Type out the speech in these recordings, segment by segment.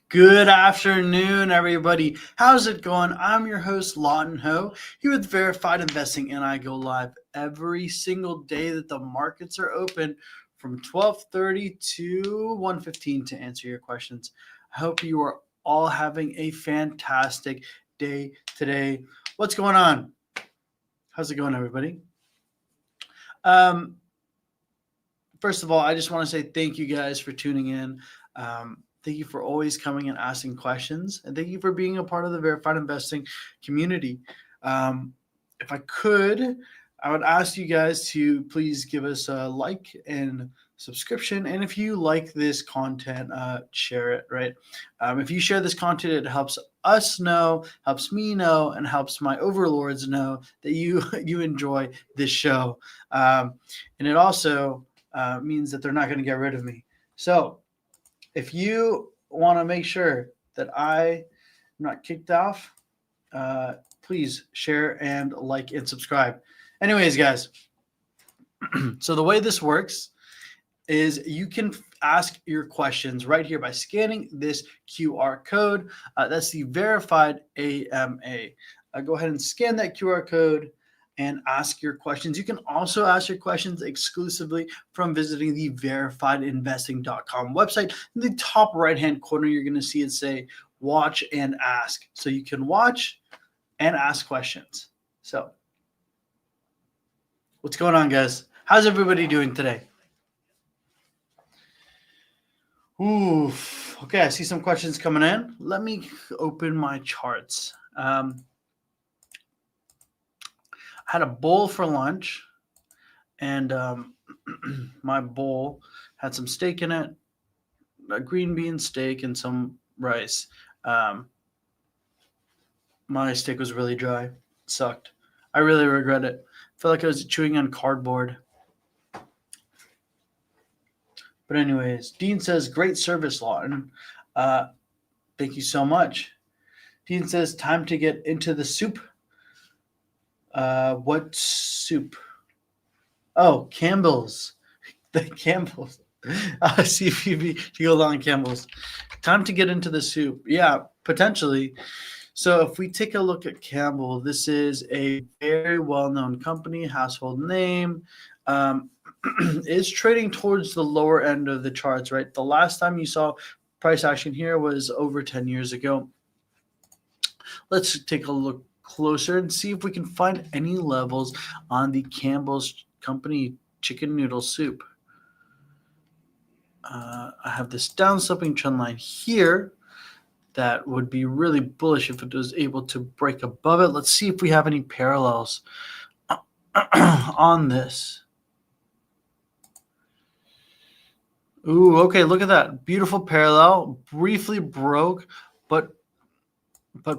Good afternoon, everybody. How's it going? I'm your host, Lawton Ho, here with Verified Investing, and I go live every single day that the markets are open from 12:30 to 1:15 to answer your questions. I hope you are all having a fantastic day today. What's going on? How's it going, everybody? First of all, I just want to say thank you guys for tuning in. Thank you for always coming and asking questions. And thank you for being a part of the Verified Investing community. If I could, I would ask you guys to please give us a like and subscription. And if you like this content, share it, right? If you share this content, it helps us know, helps me know, and helps my overlords know that you enjoy this show. And it also means that they're not going to get rid of me. So if you want to make sure that I am not kicked off, please share and like and subscribe. Anyways, guys, so the way this works is you can ask your questions right here by scanning this QR code. That's the Verified AMA. Go ahead and scan that QR code and ask your questions. You can also ask your questions exclusively from visiting the verifiedinvesting.com website. In the top right-hand corner, you're going to see it say watch and ask. So you can watch and ask questions. So what's going on, guys? How's everybody doing today? Oof. Okay, I see some questions coming in. Let me open my charts. I had a bowl for lunch, and my bowl had some steak in it, a green bean steak, and some rice. My steak was really dry. It sucked. I really regret it. I felt like I was chewing on cardboard. But anyways, Dean says, great service, Lawton. Thank you so much. Dean says, time to get into the soup. What soup? Oh, Campbell's. The Campbell's. See if you go along Campbell's. Time to get into the soup. Yeah, potentially. So if we take a look at Campbell, this is a very well-known company, household name. Is trading towards the lower end of the charts, right? The last time you saw price action here was over 10 years ago. Let's take a look closer and see if we can find any levels on the Campbell's company chicken noodle soup. I have this down sloping trend line here that would be really bullish if it was able to break above it. Let's see if we have any parallels on this. Ooh, okay, look at that. Beautiful parallel. Briefly broke, but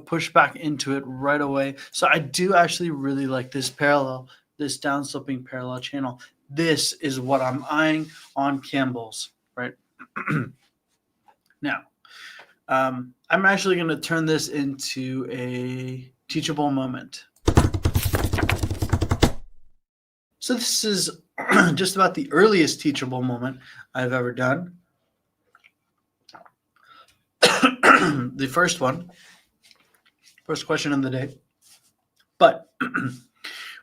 pushed back into it right away. So I do actually really like this parallel, this downsloping parallel channel. This is what I'm eyeing on Campbell's, right? Now, I'm actually going to turn this into a teachable moment. So this is just about the earliest teachable moment I've ever done. The first question of the day. But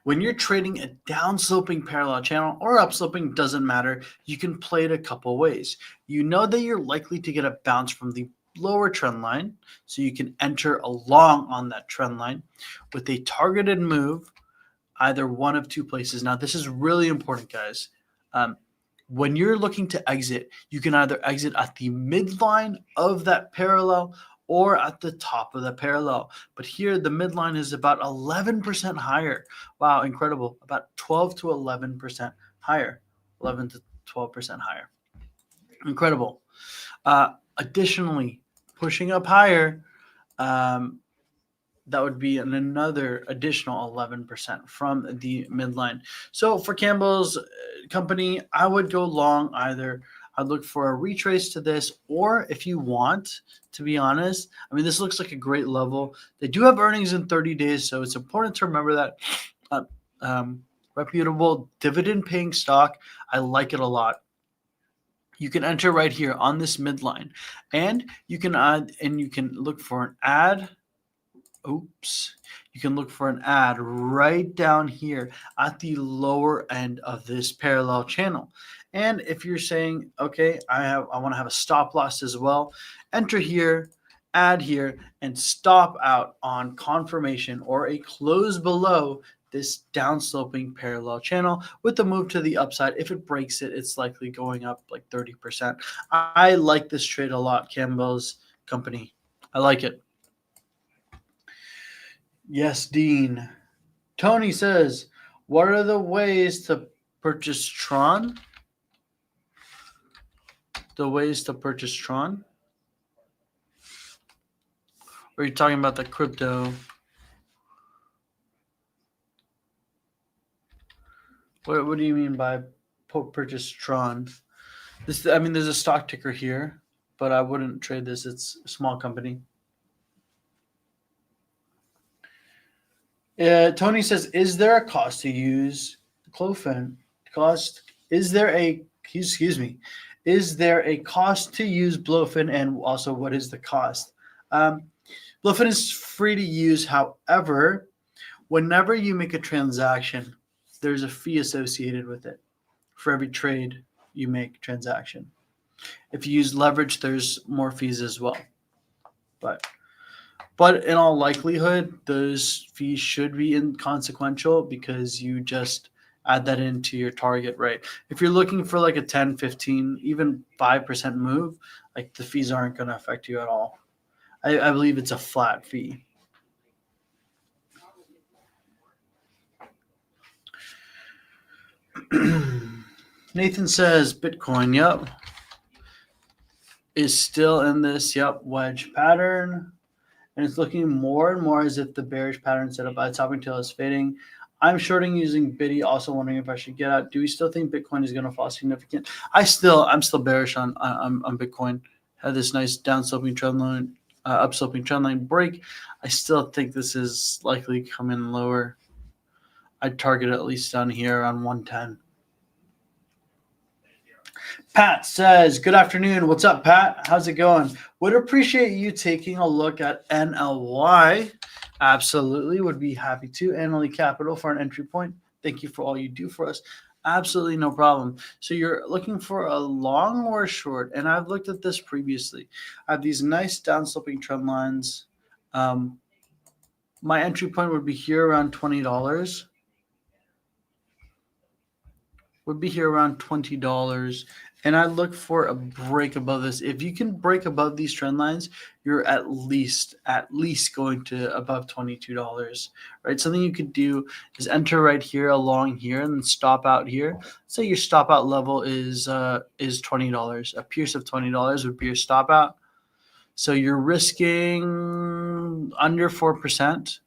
when you're trading a downsloping parallel channel or upsloping, doesn't matter, you can play it a couple ways. You know that you're likely to get a bounce from the lower trend line, so you can enter along on that trend line with a targeted move, either one of two places. Now, this is really important, guys. When you're looking to exit, you can either exit at the midline of that parallel or at the top of the parallel. But here, the midline is about 11% higher. Wow, incredible. About 12 to 11% higher. 11 to 12% higher. Incredible. Additionally, pushing up higher, that would be another additional 11% from the midline. So for Campbell's company, I would go long either. I'd look for a retrace to this, or if you want, to be honest, I mean, this looks like a great level. They do have earnings in 30 days, so it's important to remember that. Reputable dividend-paying stock, I like it a lot. you can enter right here on this midline, and you can add, and you can look for an ad. Oops. You can look for an ad right down here at the lower end of this parallel channel. And if you're saying, okay, I want to have a stop loss as well, enter here, add here, and stop out on confirmation or a close below this downsloping parallel channel with the move to the upside. If it breaks it, it's likely going up like 30%. I like this trade a lot, Campbell's company. I like it. Yes, Dean. Tony says, what are the ways to purchase Tron? The ways to purchase Tron? Or are you talking about the crypto? What do you mean by purchase Tron? There's a stock ticker here, but I wouldn't trade this. It's a small company. Tony says, is there a cost to use Clofin? Is there a cost to use Blofin, and also what is the cost? Blofin is free to use. However, whenever you make a transaction, there's a fee associated with it for every trade you make transaction. If you use leverage, there's more fees as well. But in all likelihood, those fees should be inconsequential because you just add that into your target, right? If you're looking for like a 10, 15, even 5% move, like the fees aren't going to affect you at all. I believe it's a flat fee. Nathan says Bitcoin, yep, is still in this, wedge pattern. And it's looking more and more as if the bearish pattern set up by the topping tail is fading. I'm shorting using Biddy, also wondering if I should get out. Do we still think Bitcoin is going to fall significant? I'm still bearish on Bitcoin. Had this nice downsloping trend line, upsloping trend line break. I still think this is likely coming lower. I'd target at least down here around 110. Pat says, good afternoon. What's up, Pat? How's it going? Would appreciate you taking a look at NLY. Absolutely. Would be happy to. NLE Capital for an entry point. Thank you for all you do for us. Absolutely no problem. So you're looking for a long or a short, and I've looked at this previously. I have these nice downsloping trend lines. My entry point would be here around $20. Would be here around $20. And I look for a break above this. If you can break above these trend lines, you're at least going to above $22, right? Something you could do is enter right here along here and then stop out here. Say your stop out level is $20. A pierce of $20 would be your stop out. So you're risking under 4%,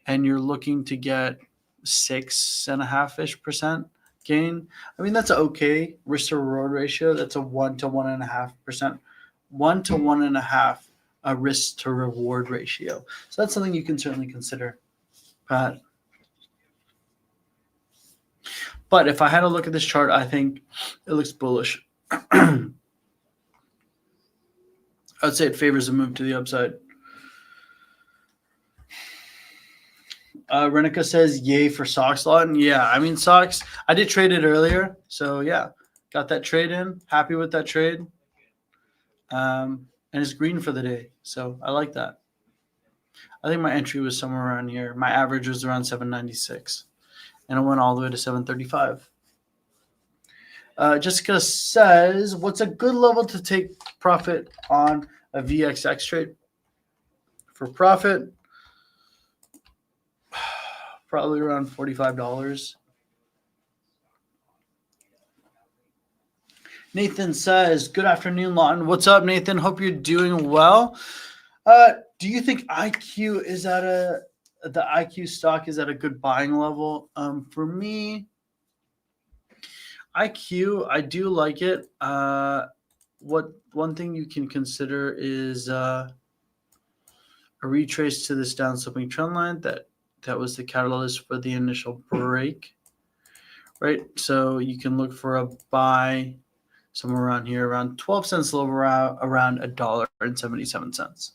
and you're looking to get 6.5% gain. I mean, that's an okay risk to reward ratio. That's a 1 to 1.5%, 1 to 1.5 a risk to reward ratio. So that's something you can certainly consider, Pat. But if I had to look at this chart, I think it looks bullish. I would say it favors a move to the upside. Renica says, yay for Sox, Lawton. Yeah, I mean, Sox, I did trade it earlier. So, yeah, got that trade in. Happy with that trade. And it's green for the day. So, I like that. I think my entry was somewhere around here. My average was around 796. And it went all the way to 735. Jessica says, what's a good level to take profit on a VXX trade? For profit, probably around $45. Nathan says, good afternoon, Lawton. What's up, Nathan? Hope you're doing well. Do you think IQ is the IQ stock is at a good buying level? For me, IQ, I do like it. One thing you can consider is a retrace to this downsloping trend line that was the catalyst for the initial break, right? So you can look for a buy somewhere around here, around 12 cents lower, around $1.77.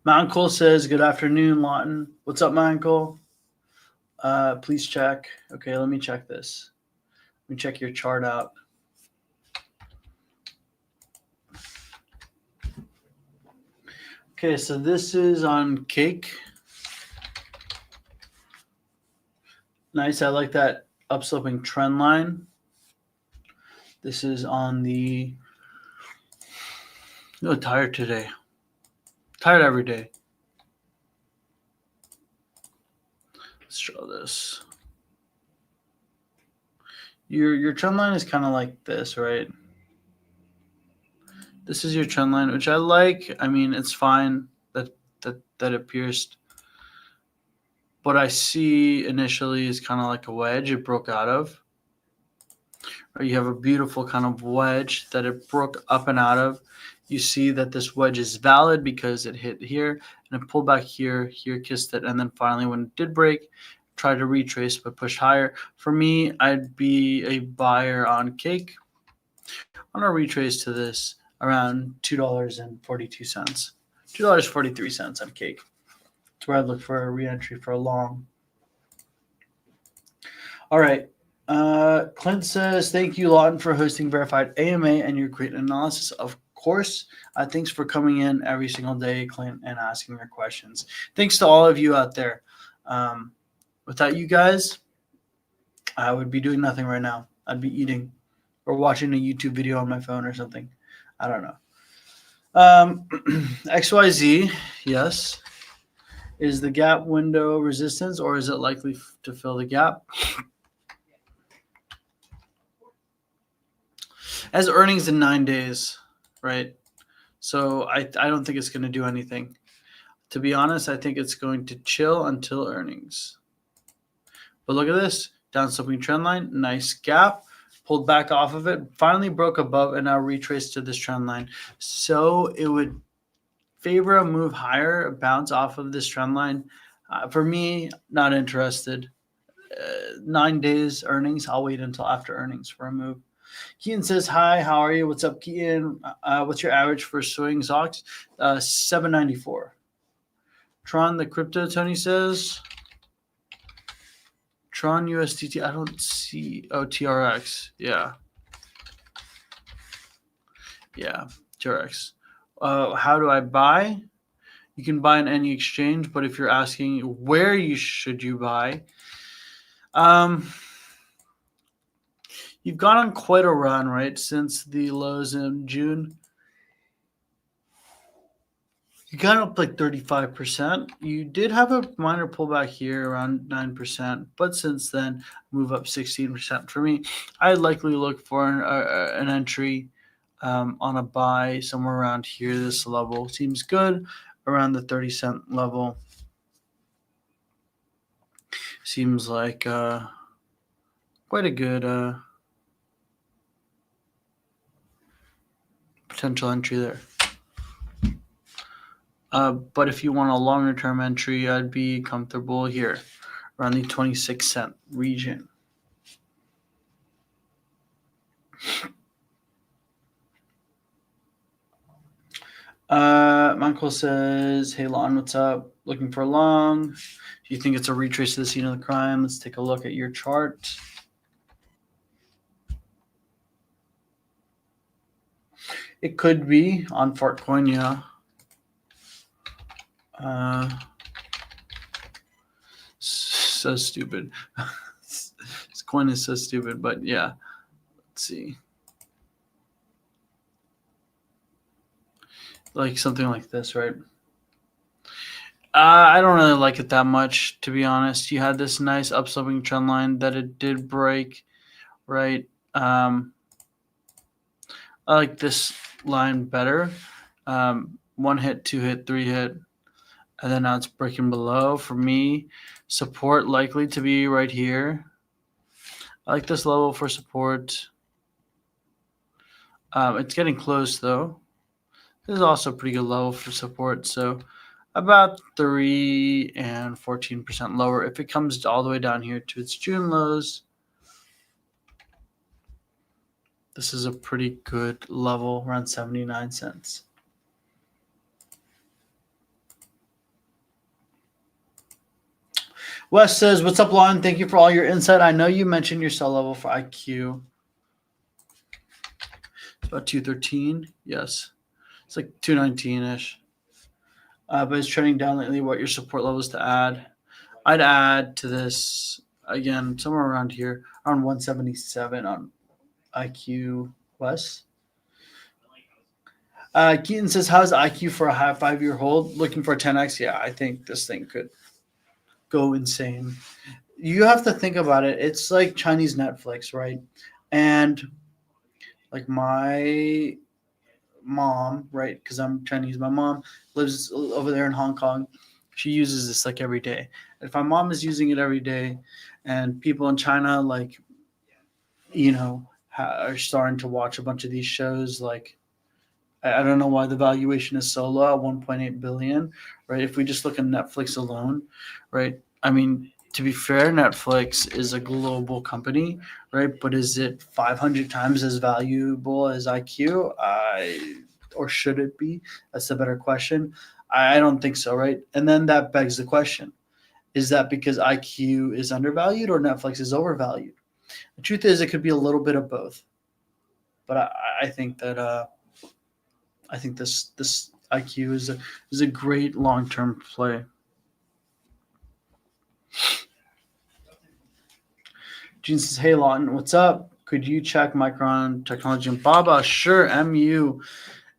Mountain Cole says, good afternoon, Lawton. What's up, Mountain Cole? Please check. Okay, let me check this. Let me check your chart out. Okay, so this is on cake. Nice. I like that upsloping trend line. This is on the. I'm tired today. Tired every day. Let's draw this. Your trend line is kind of like this, right? This is your trend line, which I like. I mean, it's fine that it pierced. What I see initially is kind of like a wedge it broke out of. Or you have a beautiful kind of wedge that it broke up and out of. You see that this wedge is valid because it hit here and it pulled back here, kissed it, and then finally when it did break, tried to retrace but pushed higher. For me, I'd be a buyer on cake on a retrace to this around $2.42, $2.43 on cake. That's where I'd look for a re-entry for a long. All right. Clint says, thank you, Lawton, for hosting Verified AMA and your great analysis. Of course. Thanks for coming in every single day, Clint, and asking your questions. Thanks to all of you out there. Without you guys, I would be doing nothing right now. I'd be eating or watching a YouTube video on my phone or something. I don't know. XYZ, yes. Is the gap window resistance, or is it likely to fill the gap? As earnings in 9 days, right? So I don't think it's going to do anything. To be honest, I think it's going to chill until earnings. But look at this. Downsloping trend line, nice gap. Pulled back off of it, finally broke above, and now retraced to this trend line. So it would favor a move higher, a bounce off of this trend line. For me, not interested. 9 days earnings, I'll wait until after earnings for a move. Keaton says, hi, how are you? What's up, Keaton? What's your average for swing stocks? 794. Tron, the crypto, Tony says. Tron USDT, I don't see. Oh, TRX. Yeah. Yeah, TRX. How do I buy? You can buy in any exchange, but if you're asking where should you buy, you've gone on quite a run, right? Since the lows in June. You got up like 35%. You did have a minor pullback here around 9%, but since then, move up 16%. For me, I'd likely look for an entry on a buy somewhere around here. This level seems good, around the 30-cent level. Seems like quite a good potential entry there. But if you want a longer term entry, I'd be comfortable here around the 26-cent region. Michael says, hey, Lon, what's up? Looking for a long. Do you think it's a retrace to the scene of the crime? Let's take a look at your chart. It could be on Fartcoin, yeah. So stupid. This coin is so stupid, but yeah. Let's see. Like something like this, right? I don't really like it that much, to be honest. You had this nice upsloping trend line that it did break, right? I like this line better. 1 hit, 2 hit, 3 hit. And then now it's breaking below. For me, support likely to be right here. I like this level for support. It's getting close, though. This is also a pretty good level for support. So about 3 and 14% lower. If it comes all the way down here to its June lows, this is a pretty good level, around 79 cents. Wes says, what's up, Lawton? Thank you for all your insight. I know you mentioned your sell level for IQ. It's about 213. Yes. It's like 219-ish. But it's trending down lately. What your support levels to add? I'd add to this, again, somewhere around here, around 177 on IQ Wes. Keaton says, how's IQ for a 5-year hold? Looking for a 10x? Yeah, I think this thing could go insane. You have to think about it. It's like Chinese Netflix, right? And like my mom, right? Because I'm Chinese. My mom lives over there in Hong Kong. She uses this like every day. If my mom is using it every day, and people in China, like, are starting to watch a bunch of these shows, like, I don't know why the valuation is so low at 1.8 billion, right? If we just look at Netflix alone, right? I mean, to be fair, Netflix is a global company, right? But is it 500 times as valuable as IQ? Or should it be? That's a better question. I don't think so, right? And then that begs the question: is that because IQ is undervalued or Netflix is overvalued? The truth is, it could be a little bit of both. But I think that I think this IQ is a great long-term play. Gene says, hey, Lawton, what's up? Could you check Micron Technology and Baba? Sure, MU.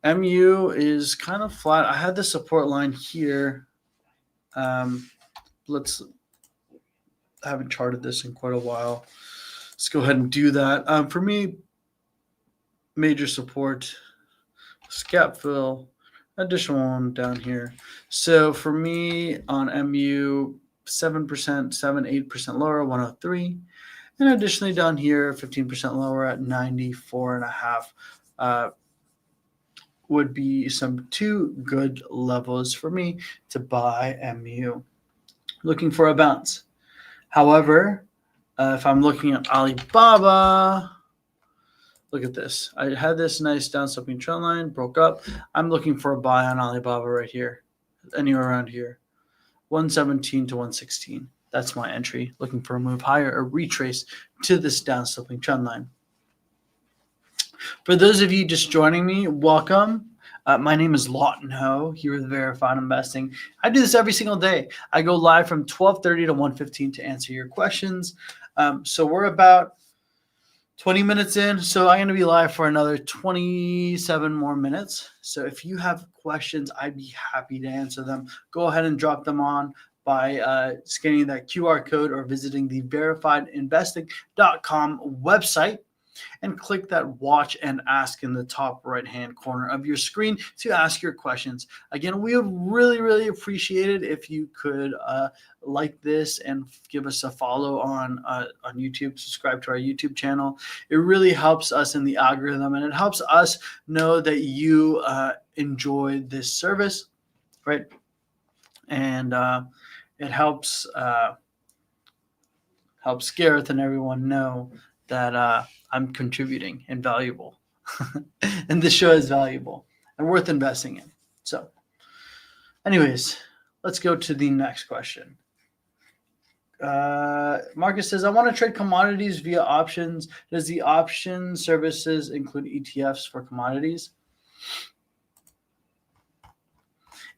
MU is kind of flat. I had the support line here. Let's I haven't charted this in quite a while. Let's go ahead and do that. For me, major support, gap fill, additional one down here. So for me on MU, 7%, 8% lower, 103. And additionally down here, 15% lower at 94.5. Would be some 2 good levels for me to buy MU. Looking for a bounce. However, if I'm looking at Alibaba, look at this. I had this nice down sloping trend line, broke up. I'm looking for a buy on Alibaba right here, anywhere around here, 117 to 116. That's my entry. Looking for a move higher, a retrace to this down sloping trend line. For those of you just joining me, welcome. My name is Lawton Ho here with Verified Investing. I do this every single day. I go live from 12:30 to 1:15 to answer your questions. So we're about 20 minutes in. So I'm going to be live for another 27 more minutes. So if you have questions, I'd be happy to answer them. Go ahead and drop them on by scanning that QR code or visiting the verifiedinvesting.com website. And click that watch and ask in the top right-hand corner of your screen to ask your questions. Again, we would really, really appreciate it if you could like this and give us a follow on YouTube, subscribe to our YouTube channel. It really helps us in the algorithm, and it helps us know that you enjoy this service, right? And it helps Gareth and everyone know that I'm contributing and valuable. And this show is valuable and worth investing in. So anyways, let's go to the next question. Marcus says, I want to trade commodities via options. Does the option services include ETFs for commodities?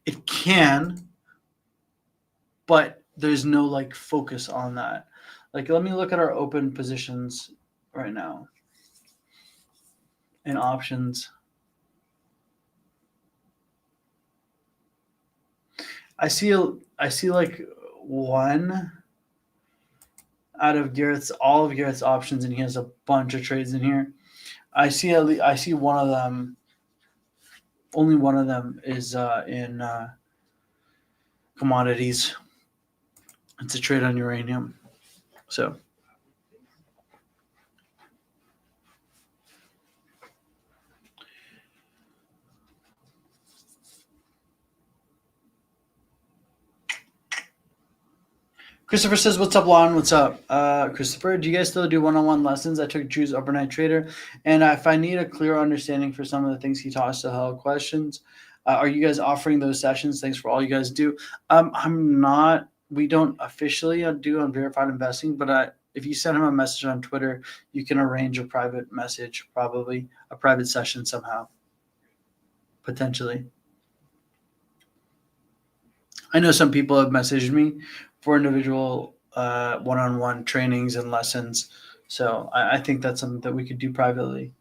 It can, but there's no like focus on that. Like, let me look at our open positions right now in options. I see like one out of all of Garrett's options, and he has a bunch of trades in here. I see one of them. Only one of them is in commodities. It's a trade on uranium. So Christopher says, "What's up, Lon? What's up, Christopher? Do you guys still do one-on-one lessons? I took Drew's overnight trader, and if I need a clear understanding for some of the things he taught us to help questions, are you guys offering those sessions? Thanks for all you guys do. I'm not. We don't officially do on verified investing, but if you send him a message on Twitter, you can arrange a private message, probably a private session somehow, potentially. I know some people have messaged me for individual one-on-one trainings and lessons. So I think that's something that we could do privately.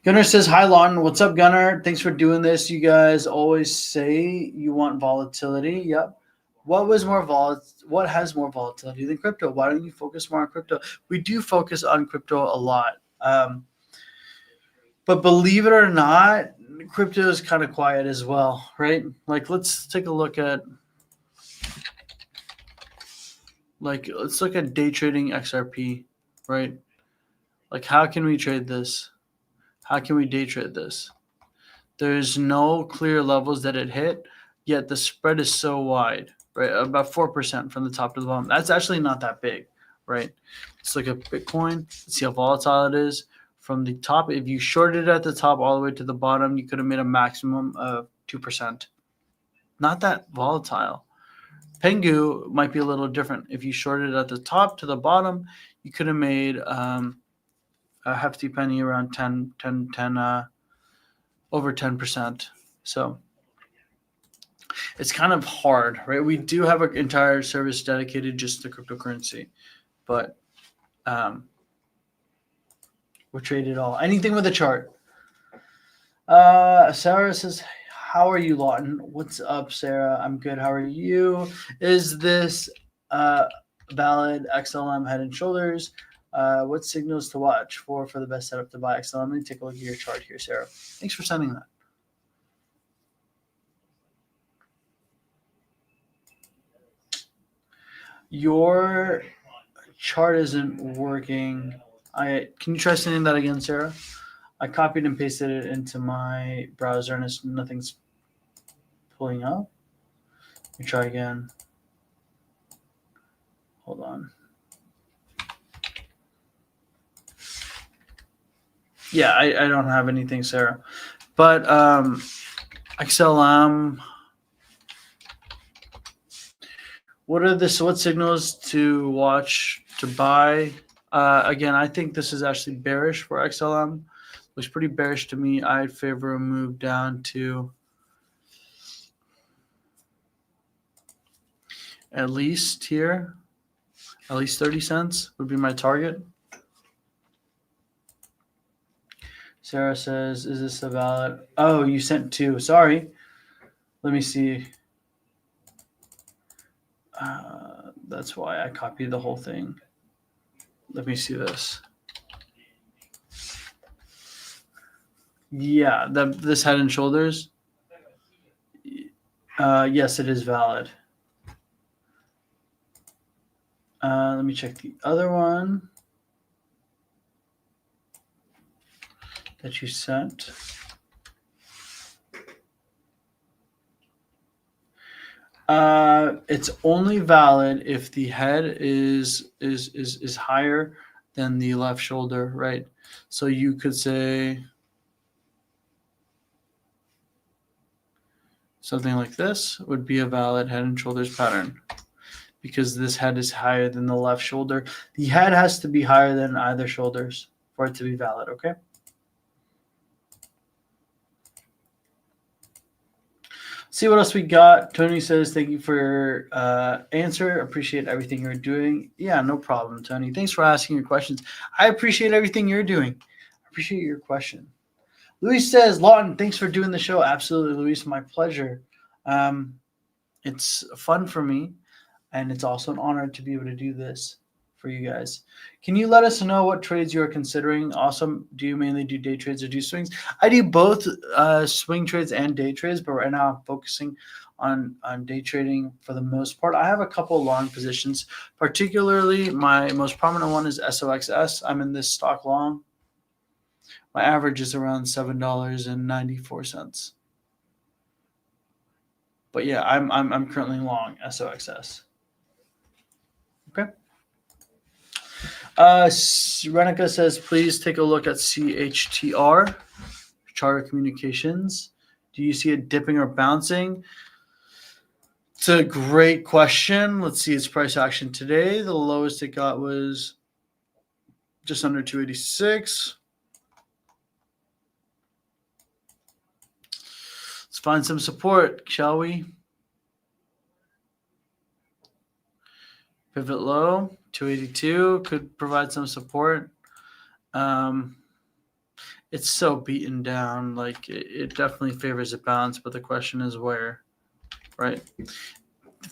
Gunnar says, "Hi, Lawton. What's up, Gunnar? Thanks for doing this. You guys always say you want volatility. Yep. What has more volatility than crypto? Why don't you focus more on crypto?" We do focus on crypto a lot. But believe it or not, crypto is kind of quiet as well, right? Like, let's take a look at day trading XRP, right? Like, how can we trade this? How can we day trade this? There's no clear levels that it hit, yet the spread is so wide, right? About 4% from the top to the bottom. That's actually not that big, right? Let's look at Bitcoin. Let's see how volatile it is. From the top, if you shorted at the top all the way to the bottom, you could have made a maximum of 2%. Not that volatile. Pengu might be a little different. If you shorted at the top to the bottom, you could have made a hefty penny around 10, over 10%. So it's kind of hard, right? We do have an entire service dedicated just to cryptocurrency, but we'll trade it all. Anything with a chart. Sarah says, "How are you, Lawton?" What's up, Sarah? I'm good. How are you? Is this valid XLM head and shoulders? What signals to watch for the best setup to buy XLM? Let me take a look at your chart here, Sarah. Thanks for sending that. Your chart isn't working. Can you try sending that again, Sarah? I copied and pasted it into my browser and nothing's pulling up. Let me try again. Hold on. Yeah, I don't have anything, Sarah. But XLM, what signals to watch to buy? Again, I think this is actually bearish for XLM. Looks pretty bearish to me. I'd favor a move down to at least here. At least 30 cents would be my target. Sarah says, "Is this a valid?" Oh, you sent two. Sorry. Let me see. That's why I copied the whole thing. Let me see this. Yeah, this head and shoulders. Yes, it is valid. Let me check the other one that you sent. It's only valid if the head is higher than the left shoulder, right? So you could say something like this would be a valid head and shoulders pattern because this head is higher than the left shoulder. The head has to be higher than either shoulders for it to be valid, okay? See what else we got. Tony says, "Thank you for your answer. Appreciate everything you're doing." Yeah, no problem, Tony. Thanks for asking your questions. I appreciate everything you're doing. I appreciate your question. Luis says, "Lawton, thanks for doing the show." Absolutely, Luis. My pleasure. It's fun for me, and it's also an honor to be able to do this for you guys. Can you let us know what trades you are considering? Also, do you mainly do day trades or do swings? I do both swing trades and day trades, but right now I'm focusing on day trading for the most part. I have a couple of long positions, particularly my most prominent one is SOXS. I'm in this stock long. My average is around $7.94. But yeah, I'm currently long SOXS. Renica says, please take a look at CHTR, Charter Communications. Do you see it dipping or bouncing? It's a great question. Let's see its price action today. The lowest it got was just under 286. Let's find some support, shall we? Pivot low, 282 could provide some support. It's so beaten down. Like it definitely favors a bounce, but the question is where, right?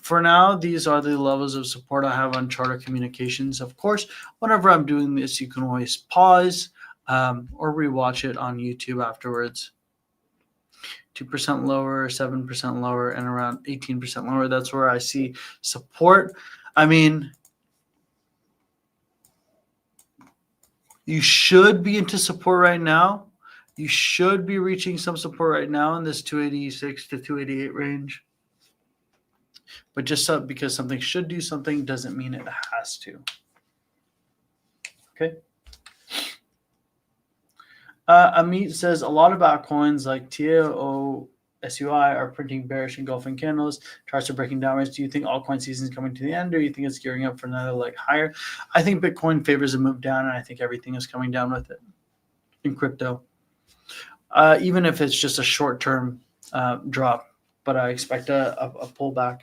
For now, these are the levels of support I have on Charter Communications. Of course, whenever I'm doing this, you can always pause or rewatch it on YouTube afterwards. 2% lower, 7% lower, and around 18% lower. That's where I see support. I mean, you should be into support right now. You should be reaching some support right now in this 286 to 288 range. But just because something should do something doesn't mean it has to. Okay. Amit says a lot of altcoins like TAOSUI are printing bearish engulfing candles. Charts are breaking downwards. Do you think altcoin season is coming to the end, or do you think it's gearing up for another leg higher? I think Bitcoin favors a move down, and I think everything is coming down with it in crypto. Even if it's just a short-term drop, but I expect a pullback.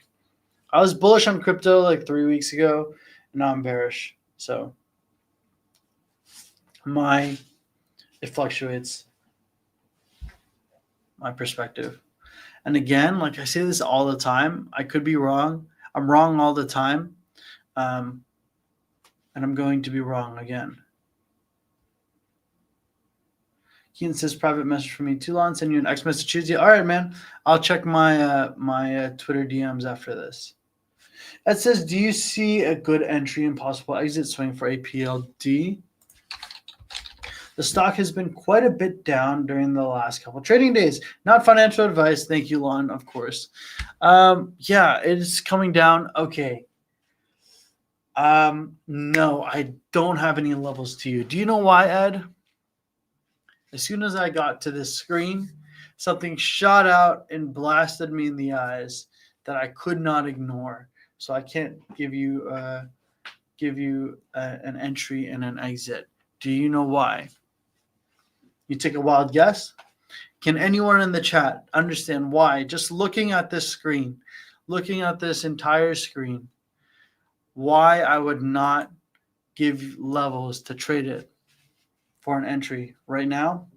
I was bullish on crypto like 3 weeks ago, and now I'm bearish. So it fluctuates, my perspective. And again, like I say this all the time, I could be wrong. I'm wrong all the time. And I'm going to be wrong again. Keaton says, private message for me too, Lon. Send you an X message Tuesday. All right, man. I'll check my my Twitter DMs after this. It says, do you see a good entry and possible exit swing for APLD? The stock has been quite a bit down during the last couple trading days. Not financial advice. Thank you, Lon, of course. Yeah, it's coming down. Okay. No, I don't have any levels to you. Do you know why, Ed? As soon as I got to this screen, something shot out and blasted me in the eyes that I could not ignore. So I can't give you an entry and an exit. Do you know why? You take a wild guess? Can anyone in the chat understand why? Just looking at this screen, looking at this entire screen, why I would not give levels to trade it for an entry right now?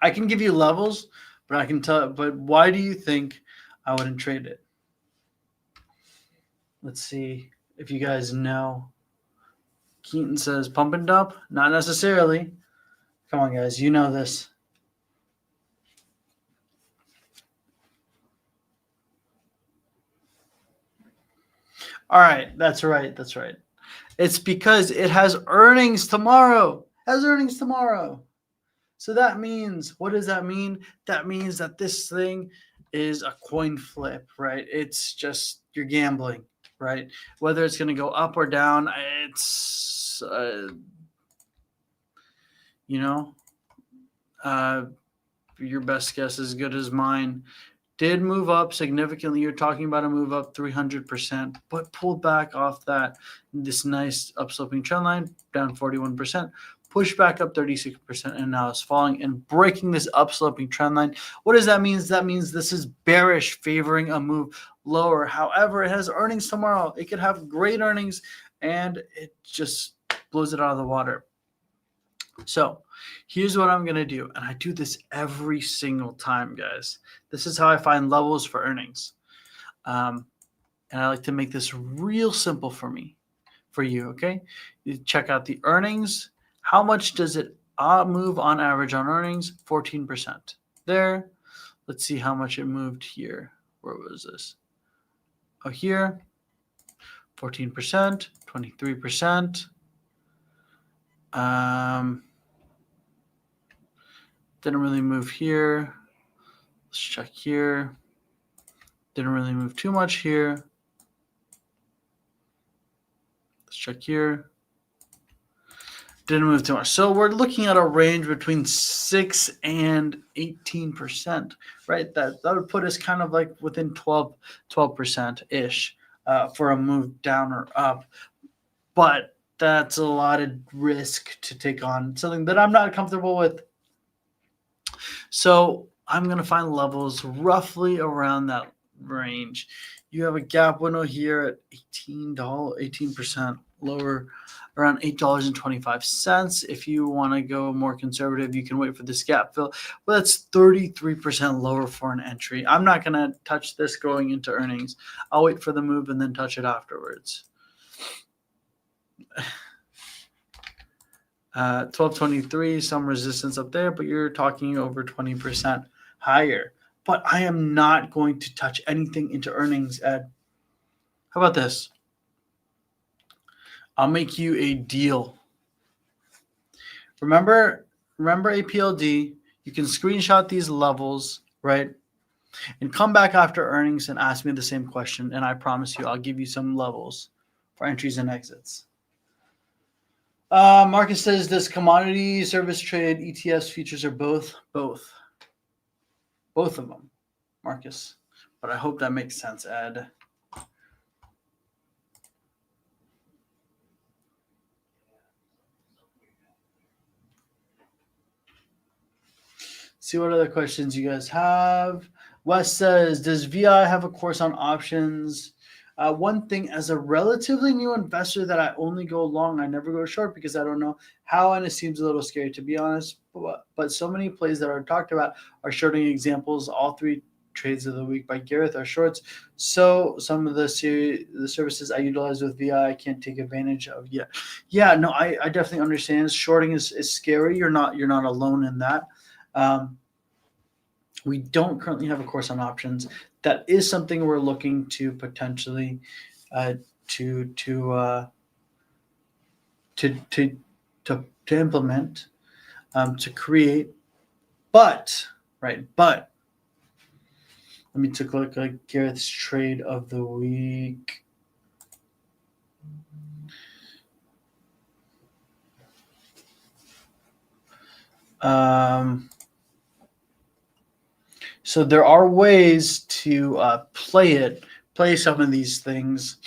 I can give you levels, but but why do you think I wouldn't trade it? Let's see if you guys know. Keaton says pump and dump. Not necessarily. Come on, guys. You know this. All right. That's right. That's right. It's because it has earnings tomorrow. So that means, what does that mean? That means that this thing is a coin flip, right? It's just, you're gambling, right? Whether it's going to go up or down, it's, your best guess is as good as mine. Did move up significantly. You're talking about a move up 300%, but pulled back off this nice upsloping trend line, down 41%. Pushed back up 36%, and now it's falling and breaking this upsloping trend line. What does that mean? That means this is bearish, favoring a move lower. However, it has earnings tomorrow. It could have great earnings, and it just blows it out of the water. So here's what I'm going to do, and I do this every single time, guys. This is how I find levels for earnings. And I like to make this real simple for you, okay? You check out the earnings. How much does it move on average on earnings? 14%. There. Let's see how much it moved here. Where was this? Oh, here. 14%, 23%. Didn't really move here. Let's check here. Didn't really move too much here. check here. Didn't move too much. So we're looking at a range between 6 and 18%, right? That would put us kind of like within 12%-ish for a move down or up. But that's a lot of risk to take on, something that I'm not comfortable with. So I'm going to find levels roughly around that range. You have a gap window here at $18, 18% lower, around $8.25. If you want to go more conservative, you can wait for this gap fill. But that's 33% lower for an entry. I'm not going to touch this going into earnings. I'll wait for the move and then touch it afterwards. 1223, some resistance up there, but you're talking over 20% higher. But I am not going to touch anything into earnings, Ed. How about this? I'll make you a deal. Remember APLD, you can screenshot these levels, right? And come back after earnings and ask me the same question, and I promise you I'll give you some levels for entries and exits. Marcus says, does commodity, service trade, ETFs, futures, or both? Both of them, Marcus. But I hope that makes sense, Ed. See what other questions you guys have. Wes says, does VI have a course on options? One thing, as a relatively new investor that I only go long, I never go short because I don't know how, and it seems a little scary to be honest. But so many plays that are talked about are shorting examples. All 3 trades of the week by Gareth are shorts. So some of the services I utilize with VI I can't take advantage of yet. Yeah, no, I definitely understand. Shorting is scary. You're not alone in that. We don't currently have a course on options. That is something we're looking to potentially to implement, to create. But let me take a look at Gareth's trade of the week. So there are ways to play some of these things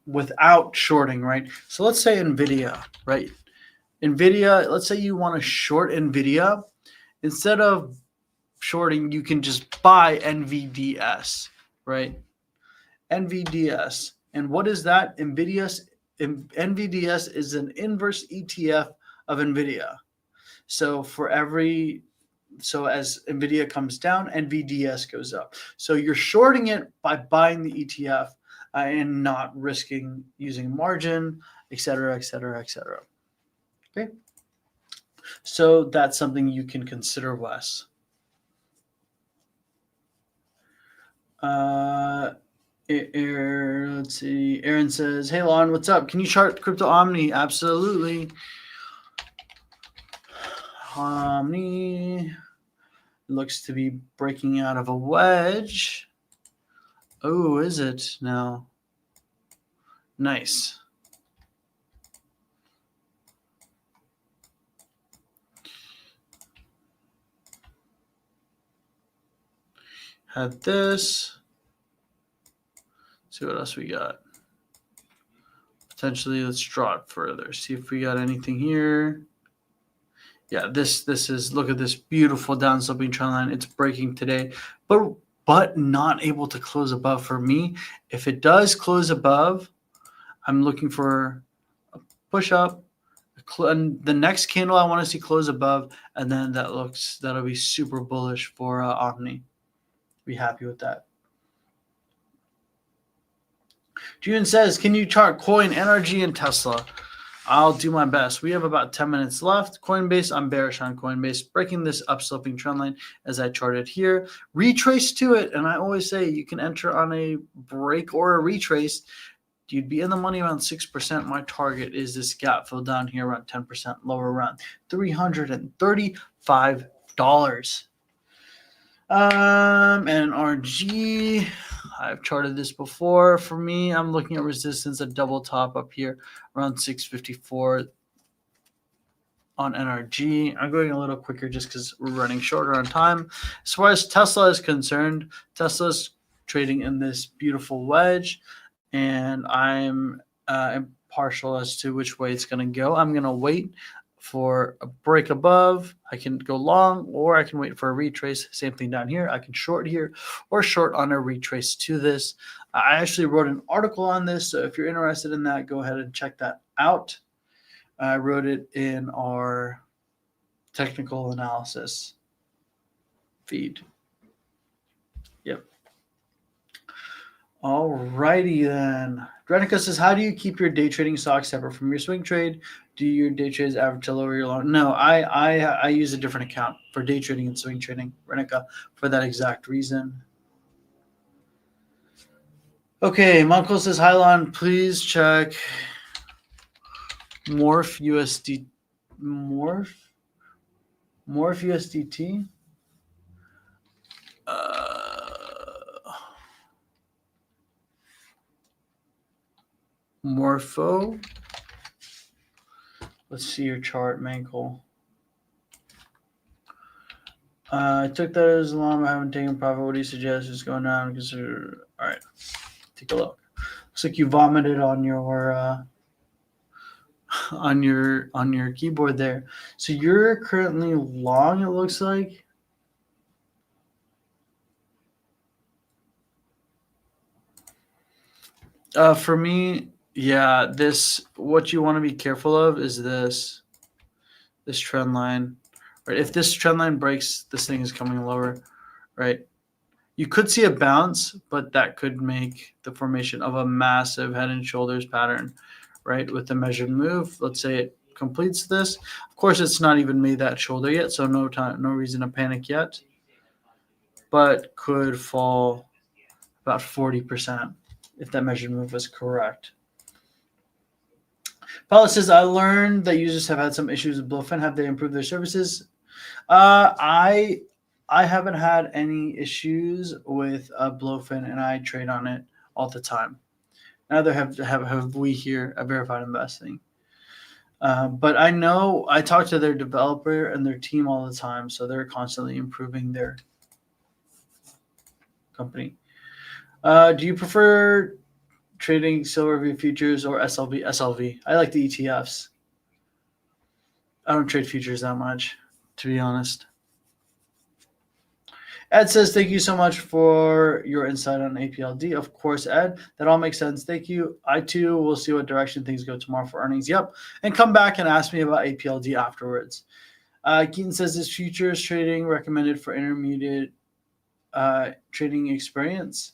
without shorting, right? So let's say NVIDIA, right? NVIDIA, let's say you want to short NVIDIA. Instead of shorting, you can just buy NVDS, right? NVDS. And what is that? NVDS is an inverse ETF of NVIDIA. So as NVIDIA comes down, NVDS goes up. So you're shorting it by buying the ETF and not risking using margin, et cetera, et cetera, et cetera. Okay. So that's something you can consider, Wes. Let's see. Aaron says, hey, Lawton, what's up? Can you chart Crypto Omni? Absolutely. Omni looks to be breaking out of a wedge. Oh, is it now? Nice. Had this. Let's see what else we got. Potentially, let's draw it further. See if we got anything here. Yeah, this is, look at this beautiful downsloping trend line. It's breaking today, but not able to close above for me. If it does close above, I'm looking for a push up. And the next candle I want to see close above, and then that'll be super bullish for Omni. Be happy with that. June says, can you chart Coin, NRG, and Tesla? I'll do my best. We have about 10 minutes left. Coinbase, I'm bearish on Coinbase, breaking this upsloping trend line as I charted here. Retrace to it, and I always say you can enter on a break or a retrace. You'd be in the money around 6%. My target is this gap fill down here around 10% lower, around $335. NRG, I've charted this before. For me, I'm looking at resistance, a double top up here around 654 on NRG. I'm going a little quicker just because we're running shorter on time. As far as Tesla is concerned, Tesla's trading in this beautiful wedge, and I'm impartial as to which way it's going to go. I'm going to wait for a break above. I can go long, or I can wait for a retrace. Same thing down here. I can short here or short on a retrace to this. I actually wrote an article on this, so if you're interested in that, go ahead and check that out. I wrote it in our technical analysis feed. Yep. All righty then. Drenica says, how do you keep your day trading stocks separate from your swing trade? Do your day trades average to lower your long? No, I use a different account for day trading and swing trading, Drenica, for that exact reason. Okay, Monko says, hi Lon, please check Morph USD Morph USDT. Morpho. Let's see your chart, Mankle. I took that as long. I haven't taken profit. What do you suggest is going down? Consider. All right, take a look. Looks like you vomited on your on your keyboard there. So you're currently long. It looks like. For me, yeah, what you want to be careful of is this trend line, right? If this trend line breaks, this thing is coming lower, right? You could see a bounce, but that could make the formation of a massive head and shoulders pattern, right? With the measured move, let's say it completes this. Of course, it's not even made that shoulder yet, so no reason to panic yet, but could fall about 40% if that measured move is correct. Paula says, I learned that users have had some issues with Bluefin. Have they improved their services? I haven't had any issues with Bluefin, and I trade on it all the time. Neither have we here at Verified Investing. But I know I talk to their developer and their team all the time, so they're constantly improving their company. Do you prefer trading Silverview futures or SLV? SLV. I like the ETFs. I don't trade futures that much, to be honest. Ed says, thank you so much for your insight on APLD. Of course, Ed, that all makes sense. Thank you. I, too, will see what direction things go tomorrow for earnings. Yep. And come back and ask me about APLD afterwards. Keaton says, is futures trading recommended for intermediate trading experience?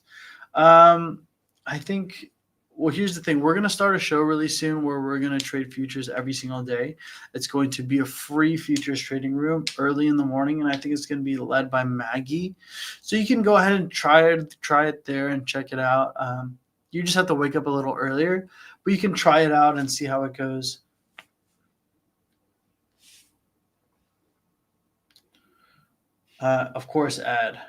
I think, well, here's the thing. We're going to start a show really soon where we're going to trade futures every single day. It's going to be a free futures trading room early in the morning, and I think it's going to be led by Maggie. So you can go ahead and try it there and check it out. You just have to wake up a little earlier, but you can try it out and see how it goes. Of course, Ed.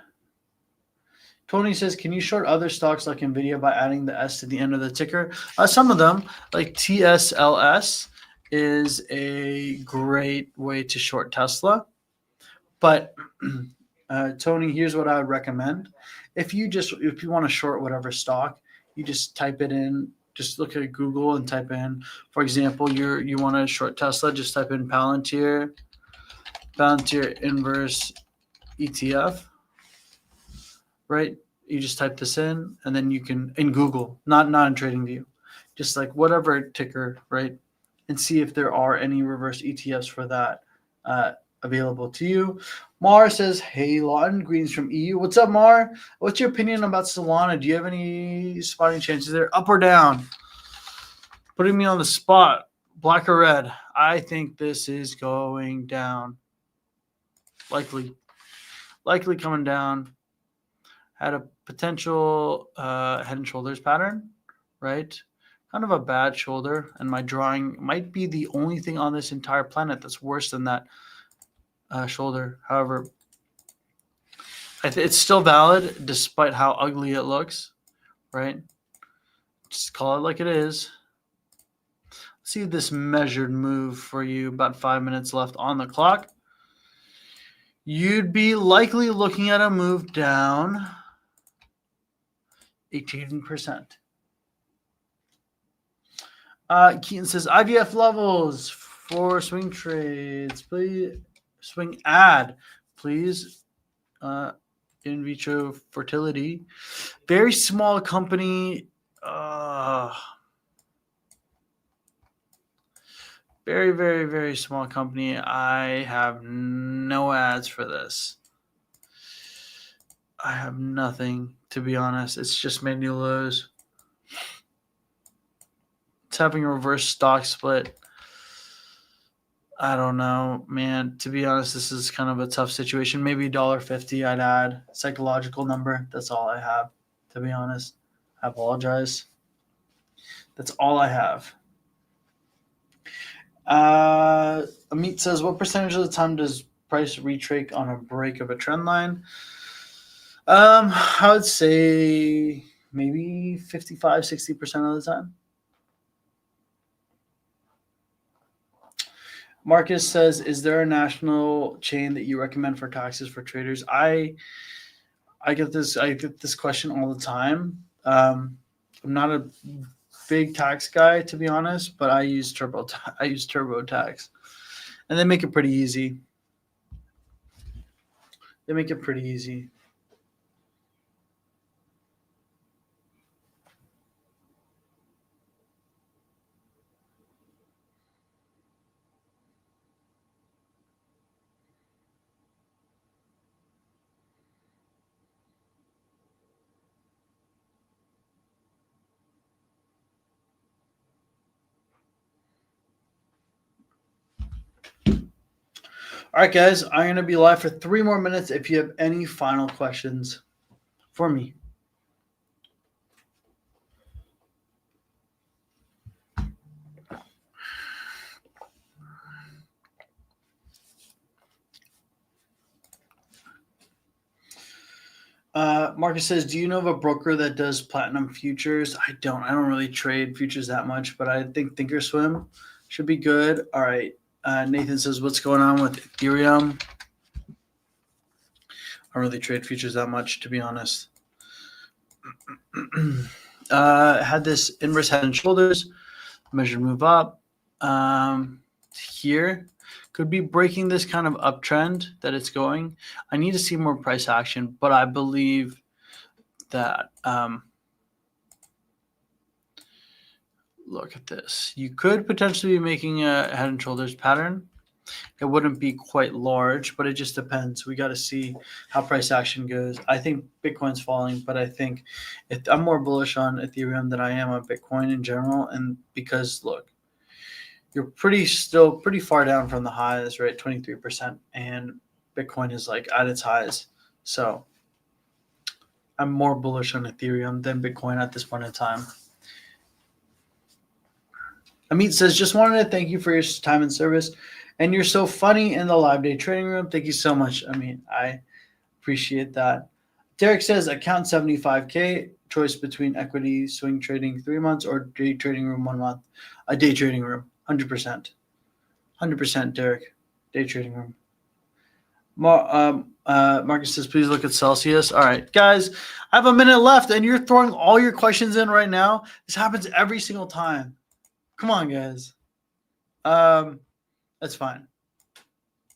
Tony says, can you short other stocks like NVIDIA by adding the S to the end of the ticker? Some of them, like TSLS, is a great way to short Tesla. But, Tony, here's what I would recommend. If you want to short whatever stock, you just type it in. Just look at Google and type in, for example, you want to short Tesla, just type in Palantir inverse ETF. Right? You just type this in, and then you can, in Google, not in TradingView, just like whatever ticker, right? And see if there are any reverse ETFs for that available to you. Mar says, hey, Lawton, greetings from EU. What's up, Mar? What's your opinion about Solana? Do you have any spotting chances there? Up or down? Putting me on the spot, black or red? I think this is going down. Likely coming down. Had a potential head and shoulders pattern, right? Kind of a bad shoulder, and my drawing might be the only thing on this entire planet that's worse than that shoulder. However, it's still valid despite how ugly it looks. right? Just call it like it is. See this measured move for you, about 5 minutes left on the clock. You'd be likely looking at a move down 18%. Keaton says IVF levels for swing trades, please. Swing ad, please. In vitro fertility, very small company. Very, very, very small company. I have no ads for this. I have nothing, to be honest. It's just made new lows. It's having a reverse stock split. I don't know, man. To be honest, this is kind of a tough situation. Maybe $1.50 I'd add. Psychological number. That's all I have, to be honest. I apologize. That's all I have. Amit says, what percentage of the time does price retrace on a break of a trend line? I would say maybe 55, 60% of the time. Marcus says, is there a national chain that you recommend for taxes for traders? I get this question all the time. I'm not a big tax guy, to be honest, but I use TurboTax, and they make it pretty easy. All right, guys, I'm going to be live for 3 more minutes if you have any final questions for me. Marcus says, do you know of a broker that does platinum futures? I don't really trade futures that much, but I think Thinkorswim should be good. All right. Nathan says, what's going on with Ethereum? I don't really trade futures that much, to be honest. Had this inverse head and shoulders, measured move up. Here could be breaking this kind of uptrend that it's going. I need to see more price action, but I believe that look at this. You could potentially be making a head and shoulders pattern. It wouldn't be quite large, but it just depends. We got to see how price action goes. I think Bitcoin's falling, but I think I'm more bullish on Ethereum than I am on Bitcoin in general. And because look, you're still pretty far down from the highs, right? 23%, and Bitcoin is like at its highs. So I'm more bullish on Ethereum than Bitcoin at this point in time. Amit says, just wanted to thank you for your time and service. And you're so funny in the live day trading room. Thank you so much. I appreciate that. Derek says, account 75K, choice between equity, swing trading 3 months, or day trading room 1 month. A day trading room, 100%. 100%, Derek. Day trading room. Marcus says, please look at Celsius. All right, guys, I have a minute left, and you're throwing all your questions in right now. This happens every single time. Come on, guys. That's fine.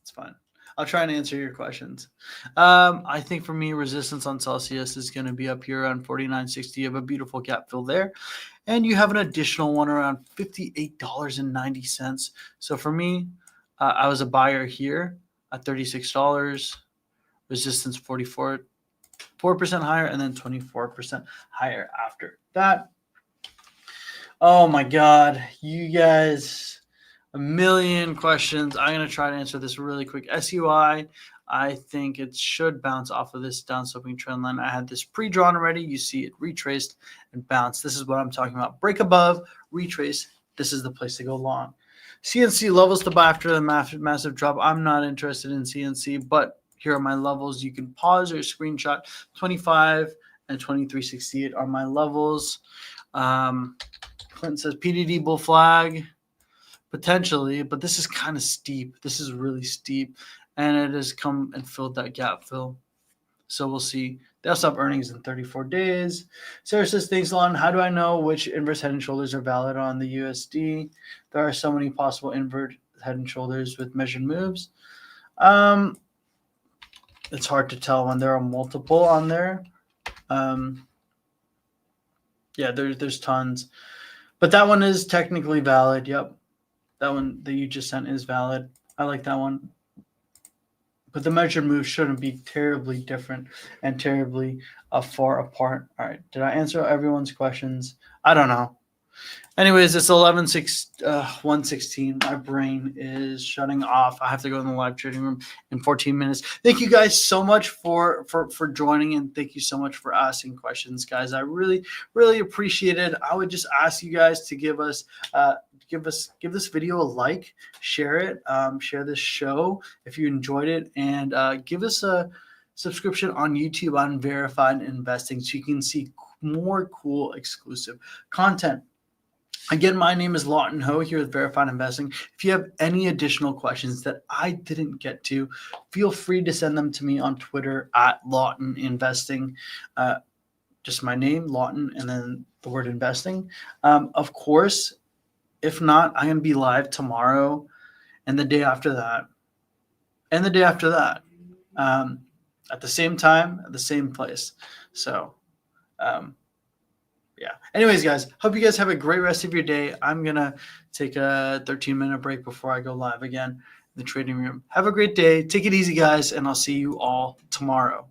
It's fine. I'll try and answer your questions. I think for me, resistance on Celsius is going to be up here around 49.60. You have a beautiful gap fill there. And you have an additional one around $58.90. So for me, I was a buyer here at $36. Resistance 4% higher, and then 24% higher after that. Oh my God, you guys, a million questions. I'm going to try to answer this really quick. SUI, I think it should bounce off of this downsloping trend line. I had this pre-drawn already. You see it retraced and bounced. This is what I'm talking about. Break above, retrace. This is the place to go long. CNC levels to buy after the massive drop. I'm not interested in CNC, but here are my levels. You can pause or screenshot 25 and 2368 are my levels. Clinton says PDD bull flag. Potentially, but this is kind of steep. This is really steep, and it has come and filled that gap fill. So we'll see. They also have earnings in 34 days. Sarah says, thanks, Lawton. How do I know which inverse head and shoulders are valid on the USD? There are so many possible invert head and shoulders with measured moves. It's hard to tell when there are multiple on there. Yeah, there's tons. But that one is technically valid. Yep. That one that you just sent is valid. I like that one. But the measured move shouldn't be terribly different and terribly far apart. All right. Did I answer everyone's questions? I don't know. Anyways, it's 1:16. My brain is shutting off. I have to go in the live trading room in 14 minutes. Thank you guys so much for joining, and thank you so much for asking questions, guys. I really, really appreciate it. I would just ask you guys to give this video a like, share it, share this show if you enjoyed it, and give us a subscription on YouTube on Verified Investing so you can see more cool exclusive content. Again, my name is Lawton Ho here with Verified Investing. If you have any additional questions that I didn't get to, feel free to send them to me on Twitter at Lawton Investing. Just my name, Lawton, and then the word investing. Of course, if not, I'm going to be live tomorrow and the day after that. And the day after that. At the same time, at the same place. So, yeah. Anyways, guys, hope you guys have a great rest of your day. I'm going to take a 13-minute break before I go live again in the trading room. Have a great day. Take it easy, guys, and I'll see you all tomorrow.